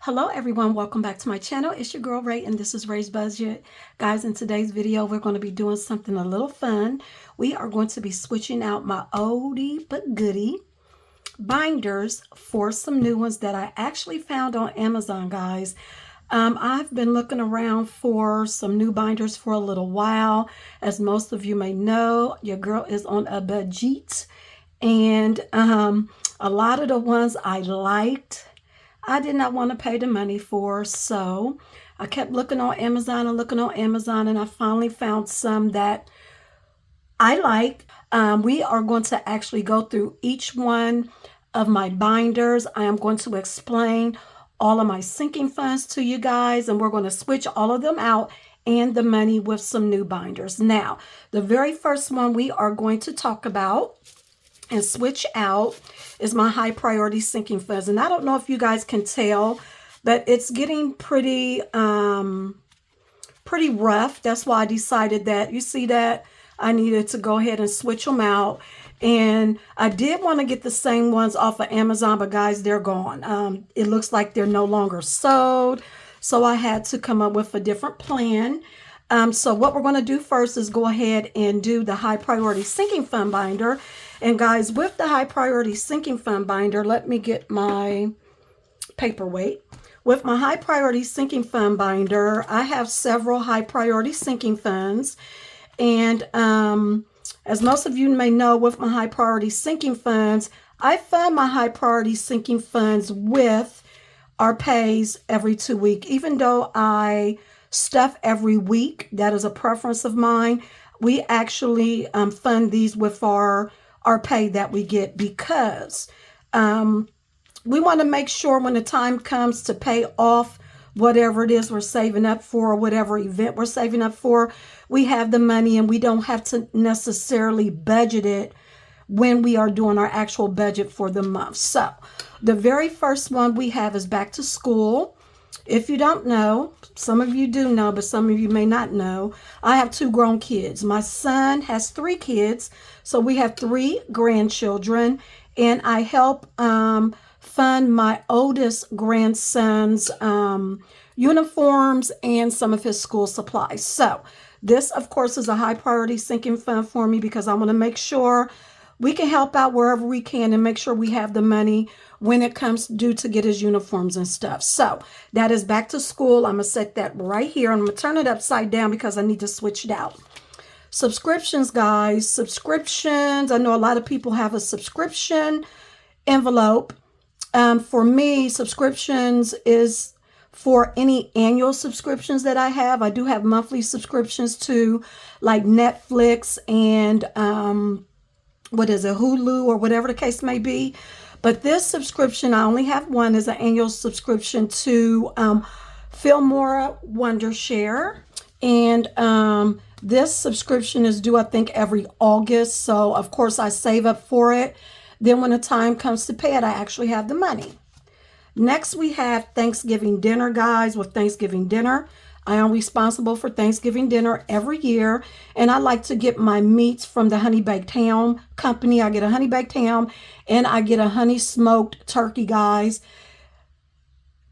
Hello everyone, welcome back to my channel. It's your girl Ray and this is Ray's Budget. Guys, in today's video we're going to be doing something a little fun. We are going to be switching out my oldie but goodie binders for some new ones that I actually found on Amazon, guys. I've been looking around for some new binders for a little while. As most of you may know, your girl is on a budget, and a lot of the ones I liked I did not want to pay the money for, so I kept looking on Amazon and I finally found some that I like. We are going to actually go through each one of my binders. I am going to explain all of my sinking funds to you guys, and we're going to switch all of them out and the money with some new binders. Now, the very first one we are going to talk about and switch out is my high priority sinking funds. And I don't know if you guys can tell, but it's getting pretty rough. That's why I decided that, you see that, I needed to go ahead and switch them out. And I did want to get the same ones off of Amazon, but guys, they're gone. It looks like they're no longer sold. So I had to come up with a different plan. So what we're going to do first is go ahead and do the high priority sinking fund binder. And guys, with the high priority sinking fund binder, let me get my paperweight. With my high priority sinking fund binder, I have several high priority sinking funds. And as most of you may know, with my high priority sinking funds, I fund my high priority sinking funds with our pays every 2 weeks. Even though I stuff every week, that is a preference of mine, we actually fund these with our pay that we get, because we want to make sure when the time comes to pay off whatever it is we're saving up for, or whatever event we're saving up for, we have the money and we don't have to necessarily budget it when we are doing our actual budget for the month. So the very first one we have is back to school. If you don't know, some of you do know, but some of you may not know, I have 2 grown kids. My son has 3 kids, so we have 3 grandchildren, and I help fund my oldest grandson's uniforms and some of his school supplies. So this, of course, is a high priority sinking fund for me, because I want to make sure we can help out wherever we can and make sure we have the money when it comes due to get his uniforms and stuff. So that is back to school. I'm going to set that right here. I'm going to turn it upside down because I need to switch it out. Subscriptions, guys. Subscriptions. I know a lot of people have a subscription envelope. For me, subscriptions is for any annual subscriptions that I have. I do have monthly subscriptions to, like Netflix and Hulu, or whatever the case may be. But this subscription, I only have one, is an annual subscription to Filmora Wondershare. And this subscription is due, I think, every August. So, of course, I save up for it. Then when the time comes to pay it, I actually have the money. Next, we have Thanksgiving dinner, guys. With Thanksgiving dinner, I am responsible for Thanksgiving dinner every year, and I like to get my meats from the Honey Baked Ham company. I get a Honey Baked Ham, and I get a Honey Smoked Turkey, guys.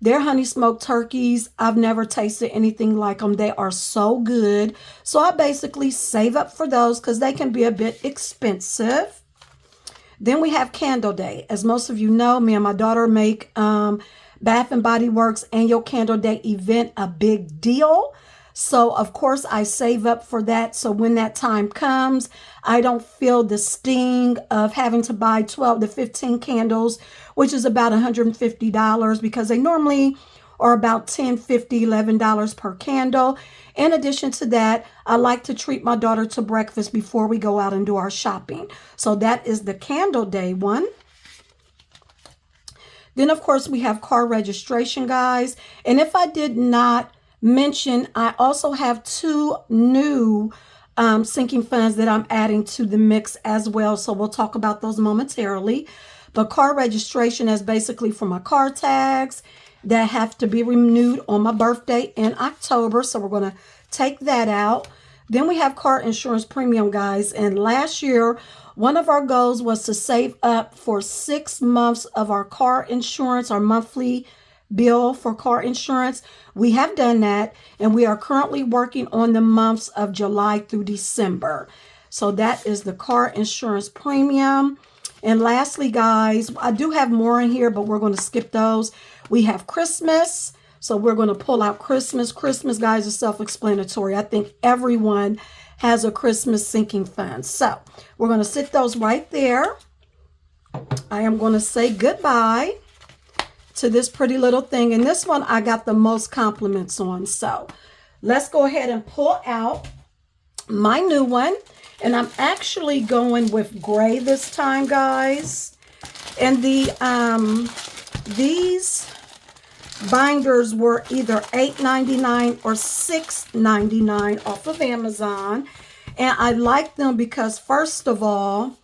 Their Honey Smoked Turkeys, I've never tasted anything like them. They are so good. So I basically save up for those because they can be a bit expensive. Then we have Candle Day. As most of you know, me and my daughter make Bath and Body Works annual Candle Day event a big deal. So, of course, I save up for that. So when that time comes, I don't feel the sting of having to buy 12 to 15 candles, which is about $150, because they normally are about $10, $50, $11 per candle. In addition to that, I like to treat my daughter to breakfast before we go out and do our shopping. So that is the Candle Day one. Then, of course, we have car registration, guys. And if I did not mention, I also have 2 new sinking funds that I'm adding to the mix as well. So we'll talk about those momentarily. But car registration is basically for my car tags that have to be renewed on my birthday in October. So we're going to take that out. Then we have car insurance premium, guys. And last year, one of our goals was to save up for 6 months of our car insurance, our monthly bill for car insurance. We have done that, and we are currently working on the months of July through December. So that is the car insurance premium. And lastly, guys, I do have more in here, but we're going to skip those. We have Christmas. So we're going to pull out Christmas. Christmas, guys, is self-explanatory. I think everyone has a Christmas sinking fund. So we're going to sit those right there. I am going to say goodbye to this pretty little thing. And this one I got the most compliments on. So let's go ahead and pull out my new one. And I'm actually going with gray this time, guys. And these binders were either $8.99 or $6.99 off of Amazon. And I like them because, first of all,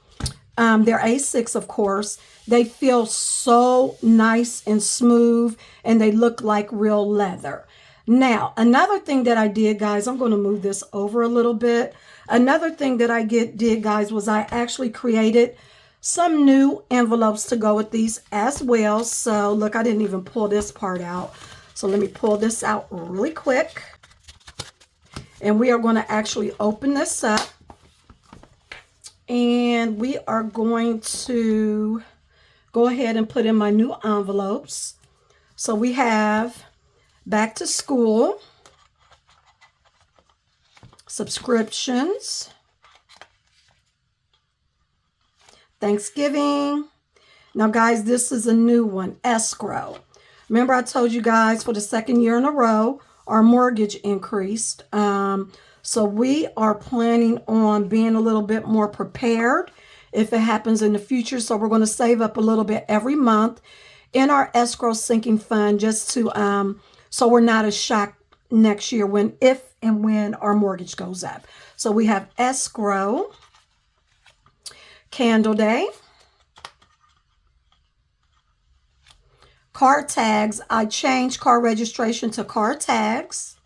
they're A6, of course. They feel so nice and smooth, and they look like real leather. Now, another thing that I did, guys, I'm going to move this over a little bit. Another thing that I did, guys, was I actually created some new envelopes to go with these as well. So, look, I didn't even pull this part out. So, let me pull this out really quick. And we are going to actually open this up. And we are going to go ahead and put in my new envelopes. So, we have back to school, subscriptions, Thanksgiving. Now, guys, this is a new one, escrow. Remember, I told you guys for the second year in a row, our mortgage increased. So we are planning on being a little bit more prepared if it happens in the future. So we're going to save up a little bit every month in our escrow sinking fund just to, so we're not as shocked next year if and when our mortgage goes up. So we have escrow, candle day, car tags. I changed car registration to car tags.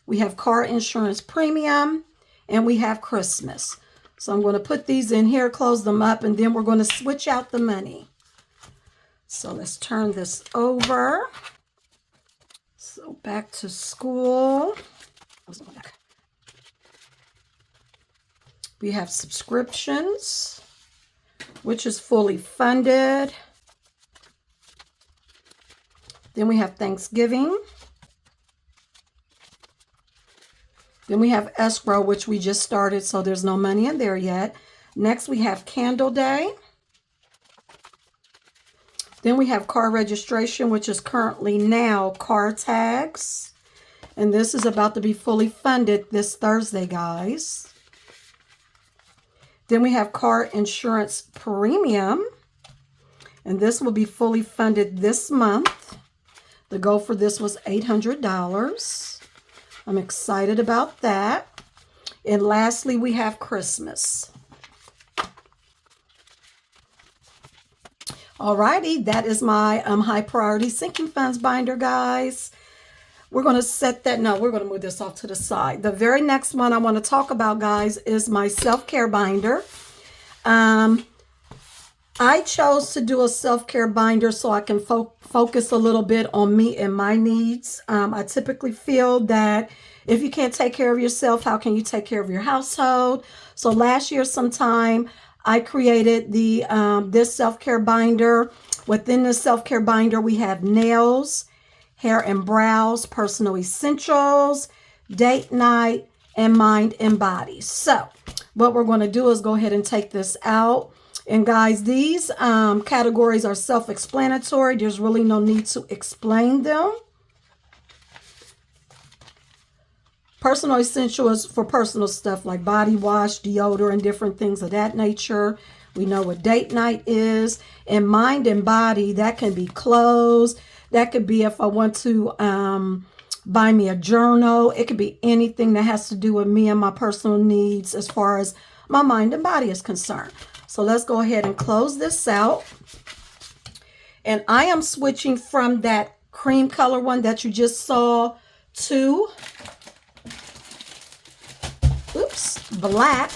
We have car insurance premium, and we have Christmas. So I'm going to put these in here, close them up, and then we're going to switch out the money. So let's turn this over. So back to school. We have subscriptions, which is fully funded. Then we have Thanksgiving. Then we have escrow, which we just started, so there's no money in there yet. Next, we have candle day. Then we have car registration, which is currently now car tags. And this is about to be fully funded this Thursday, guys. Then we have car insurance premium. And this will be fully funded this month. The goal for this was $800. I'm excited about that. And lastly, we have Christmas. Alrighty, that is my high priority sinking funds binder, guys. We're going to set that. No, we're going to move this off to the side. The very next one I want to talk about, guys, is my self-care binder. I chose to do a self-care binder so I can focus a little bit on me and my needs. I typically feel that if you can't take care of yourself, how can you take care of your household? So last year sometime, I created the this self-care binder. Within the self-care binder, we have nails, hair and brows, personal essentials, date night, and mind and body. So what we're going to do is go ahead and take this out. And guys, these categories are self-explanatory. There's really no need to explain them. Personal essentials for personal stuff like body wash, deodorant, different things of that nature. We know what date night is. And mind and body, that can be clothes. That could be if I want to buy me a journal. It could be anything that has to do with me and my personal needs as far as my mind and body is concerned. So let's go ahead and close this out. And I am switching from that cream color one that you just saw to, black.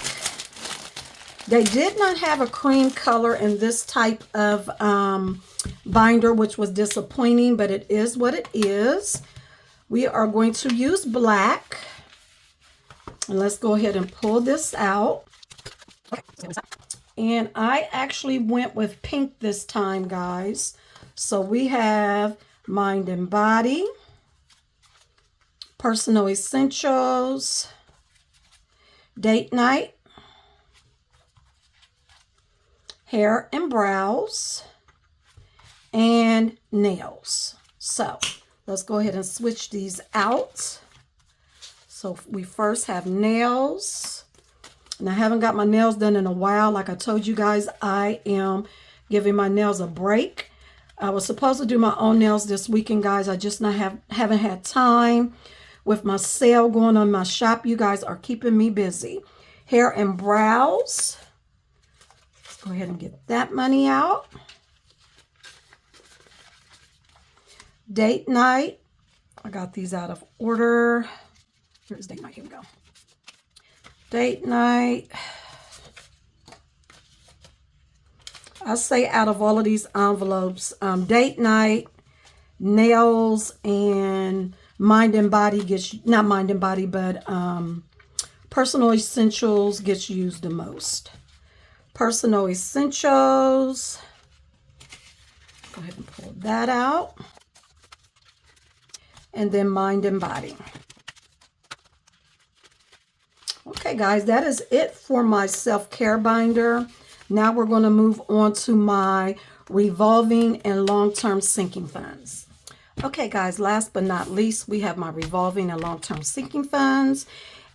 They did not have a cream color in this type of binder, which was disappointing, but it is what it is. We are going to use black. And let's go ahead and pull this out. And I actually went with pink this time, guys. So we have Mind and Body, Personal Essentials, Date Night, Hair and Brows, and Nails. So let's go ahead and switch these out. So we first have nails. And I haven't got my nails done in a while. Like I told you guys, I am giving my nails a break. I was supposed to do my own nails this weekend, guys. I just haven't had time. With my sale going on my shop, you guys are keeping me busy. Hair and Brows. Let's go ahead and get that money out. Date Night. I got these out of order. Here's Date Night. Here we go. Date Night. I say out of all of these envelopes, Date Night, Nails, and Mind and Body gets, not Mind and Body, but Personal Essentials gets used the most. Personal Essentials. Go ahead and pull that out. And then Mind and Body. Okay, guys, that is it for my self-care binder. Now we're going to move on to my revolving and long-term sinking funds. Okay, guys, last but not least, we have my revolving and long-term sinking funds.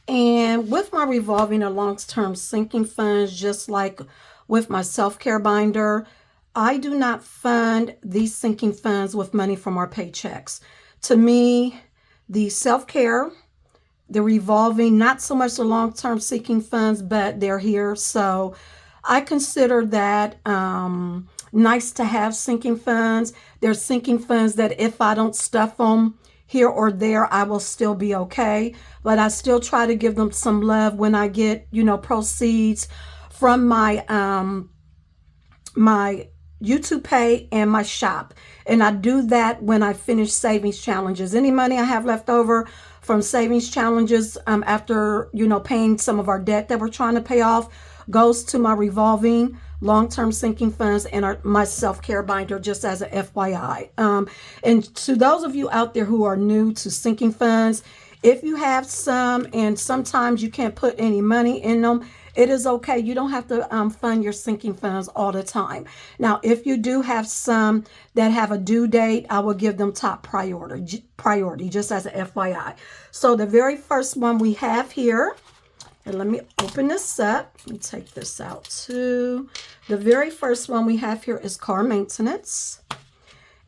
And with my revolving and long-term sinking funds, just like with my self-care binder, I do not fund these sinking funds with money from our paychecks. To me, the self-care, the revolving, not so much the long-term sinking funds, but they're here. So I consider that nice to have sinking funds. There's sinking funds that if I don't stuff them here or there, I will still be okay. But I still try to give them some love when I get, you know, proceeds from my my YouTube pay and my shop. And I do that when I finish savings challenges. Any money I have left over from savings challenges after, you know, paying some of our debt that we're trying to pay off goes to my revolving long-term sinking funds and my self-care binder, just as a FYI. And to those of you out there who are new to sinking funds, if you have some and sometimes you can't put any money in them, it is okay. You don't have to fund your sinking funds all the time. Now, if you do have some that have a due date, I will give them top priority, just as a FYI. So the very first one we have here, and let me open this up. Let me take this out too. The very first one we have here is car maintenance.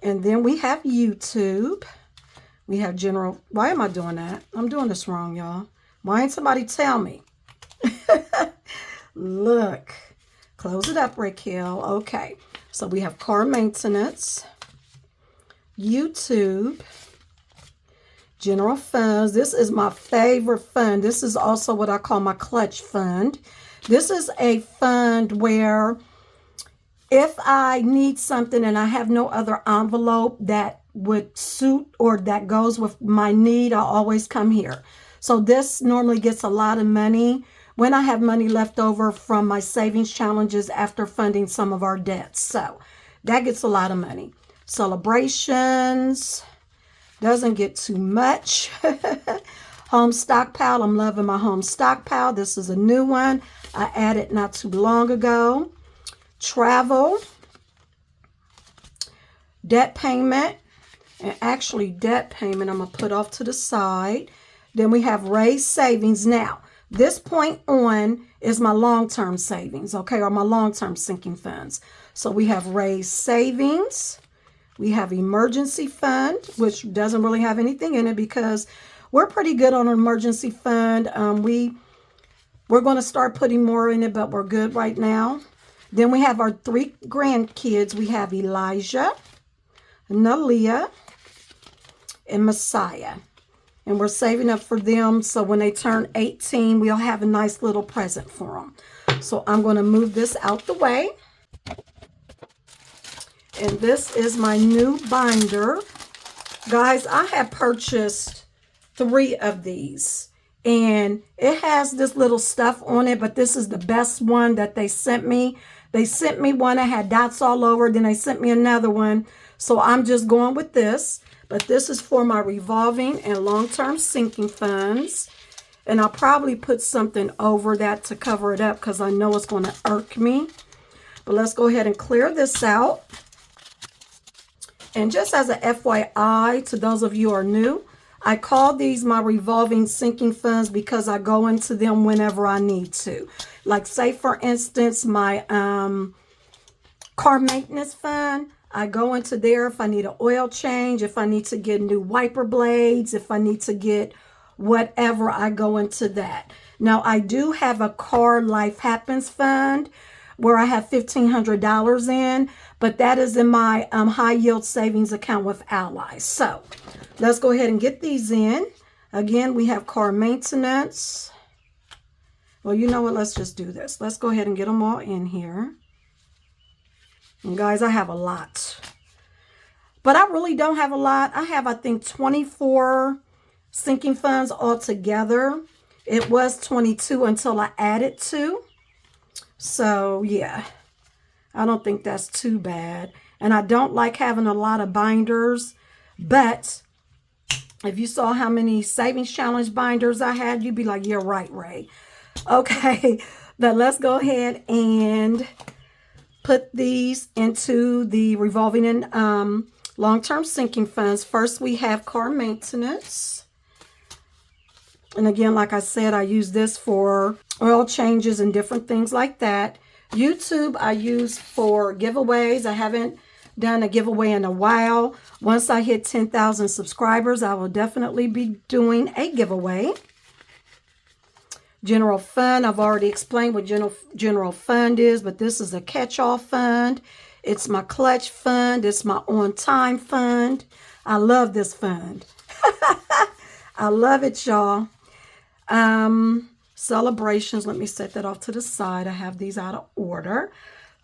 And then we have YouTube. We have general. Why am I doing that? I'm doing this wrong, y'all. Why ain't somebody tell me? Look. Close it up, Raquel. Okay. So we have car maintenance, YouTube, general funds. This is my favorite fund. This is also what I call my clutch fund. This is a fund where if I need something and I have no other envelope that would suit or that goes with my need, I always come here. So this normally gets a lot of money when I have money left over from my savings challenges after funding some of our debts. So that gets a lot of money. Celebrations. Doesn't get too much. Home stockpile. I'm loving my home stockpile. This is a new one I added not too long ago. Travel. Debt payment. And actually debt payment I'm going to put off to the side. Then we have Raye's savings. Now, this point on is my long-term savings, okay, or my long-term sinking funds. So we have Raye's savings. We have emergency fund, which doesn't really have anything in it because we're pretty good on an emergency fund. We're going to start putting more in it, but we're good right now. Then we have our 3 grandkids. We have Elijah, Nalia, and Messiah. And we're saving up for them so when they turn 18, we'll have a nice little present for them. So I'm going to move this out the way. And this is my new binder. Guys, I have purchased 3 of these. And it has this little stuff on it, but this is the best one that they sent me. They sent me one that had dots all over. Then they sent me another one. So I'm just going with this. But this is for my revolving and long-term sinking funds. And I'll probably put something over that to cover it up because I know it's going to irk me. But let's go ahead and clear this out. And just as a FYI to those of you who are new, I call these my revolving sinking funds because I go into them whenever I need to. Like say for instance, my car maintenance fund, I go into there if I need an oil change, if I need to get new wiper blades, if I need to get whatever, I go into that. Now I do have a car life happens fund where I have $1,500 in, but that is in my high yield savings account with Ally. So let's go ahead and get these in. Again, we have car maintenance. Well, you know what? Let's just do this. Let's go ahead and get them all in here. And guys, I have a lot. But I really don't have a lot. I have, I think, 24 sinking funds altogether. It was 22 until I added 2. So, yeah. I don't think that's too bad. And I don't like having a lot of binders. But if you saw how many savings challenge binders I had, you'd be like, you're right, Ray. Okay, but let's go ahead and put these into the revolving and long-term sinking funds. First, we have car maintenance. And again, like I said, I use this for oil changes and different things like that. YouTube, I use for giveaways. I haven't done a giveaway in a while. Once I hit 10,000 subscribers, I will definitely be doing a giveaway. General fund, I've already explained what general fund is, but this is a catch-all fund. It's my clutch fund. It's my on-time fund. I love this fund. I love it, y'all. Celebrations, let me set that off to the side. I have these out of order.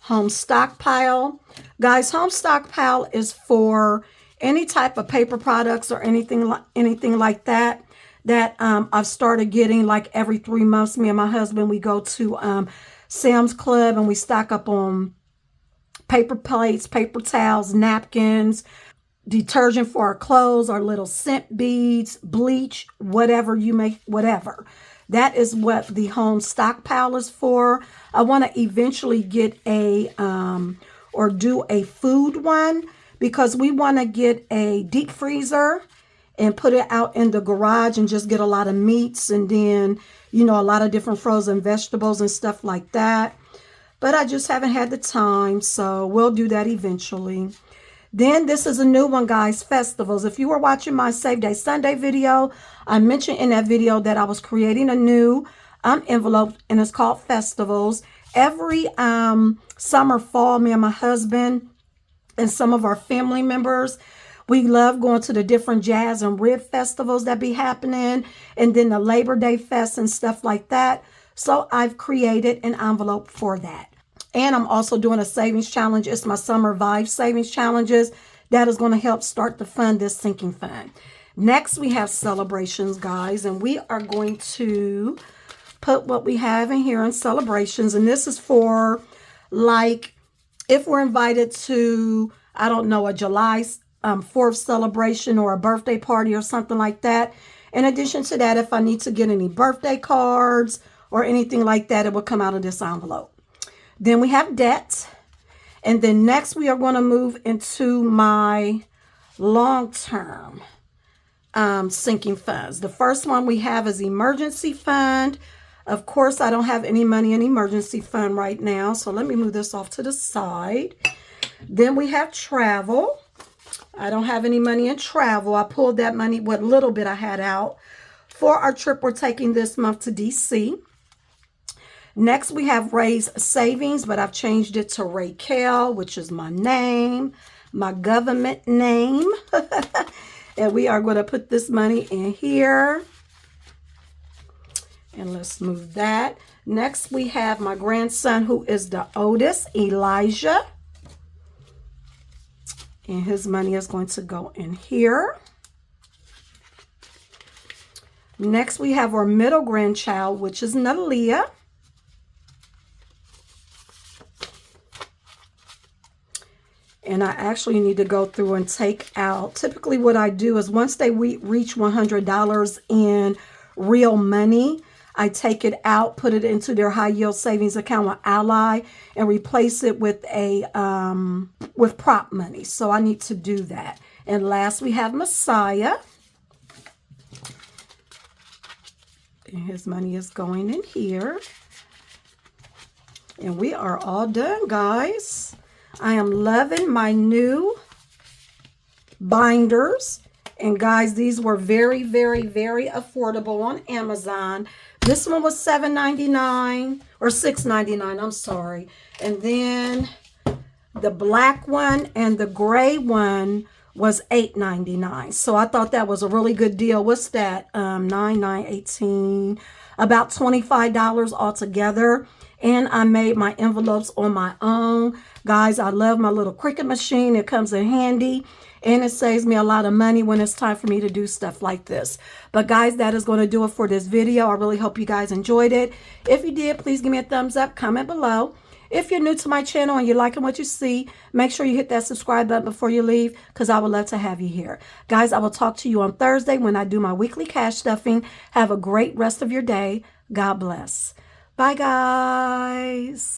Home stockpile. Guys, home stockpile is for any type of paper products or anything like that. That I've started getting like every 3 months. Me and my husband, we go to Sam's Club and we stock up on paper plates, paper towels, napkins, detergent for our clothes, our little scent beads, bleach, whatever you make, whatever. That is what the home stockpile is for. I want to eventually get a or do a food one because we want to get a deep freezer and put it out in the garage and just get a lot of meats and then, you know, a lot of different frozen vegetables and stuff like that. But I just haven't had the time, so we'll do that eventually. Then this is a new one, guys, festivals. If you were watching my Save Day Sunday video, I mentioned in that video that I was creating a new envelope, and it's called festivals. Every summer, fall, me and my husband and some of our family members, we love going to the different jazz and rib festivals that be happening, and then the Labor Day fest and stuff like that. So I've created an envelope for that. And I'm also doing a savings challenge. It's my Summer Vibe Savings Challenges. That is going to help start to fund this sinking fund. Next, we have celebrations, guys. And we are going to put what we have in here in celebrations. And this is for, like, if we're invited to, I don't know, a July 4th celebration or a birthday party or something like that. In addition to that, if I need to get any birthday cards or anything like that, it will come out of this envelope. Then we have debt. And then next we are going to move into my long-term sinking funds. The first one we have is emergency fund. Of course, I don't have any money in emergency fund right now. So let me move this off to the side. Then we have travel. I don't have any money in travel. I pulled that money, what little bit I had out, for our trip we're taking this month to DC. Next, we have Raye's savings, but I've changed it to Raquel, which is my name, my government name. And we are going to put this money in here. And let's move that. Next, we have my grandson, who is the oldest, Elijah. And his money is going to go in here. Next, we have our middle grandchild, which is Nalia. And I actually need to go through and take out. Typically what I do is once they reach $100 in real money, I take it out, put it into their high yield savings account with Ally, and replace it with a with prop money. So I need to do that. And last, we have Messiah. And his money is going in here. And we are all done, guys. I am loving my new binders. And guys, these were very, very, very affordable on Amazon. This one was $7.99 or $6.99, I'm sorry. And then the black one and the gray one was $8.99. So I thought that was a really good deal. What's that? 18, about $25 altogether. And I made my envelopes on my own. Guys, I love my little Cricut machine. It comes in handy. And it saves me a lot of money when it's time for me to do stuff like this. But guys, that is going to do it for this video. I really hope you guys enjoyed it. If you did, please give me a thumbs up, comment below. If you're new to my channel and you're liking what you see, make sure you hit that subscribe button before you leave, because I would love to have you here. Guys, I will talk to you on Thursday when I do my weekly cash stuffing. Have a great rest of your day. God bless. Bye, guys.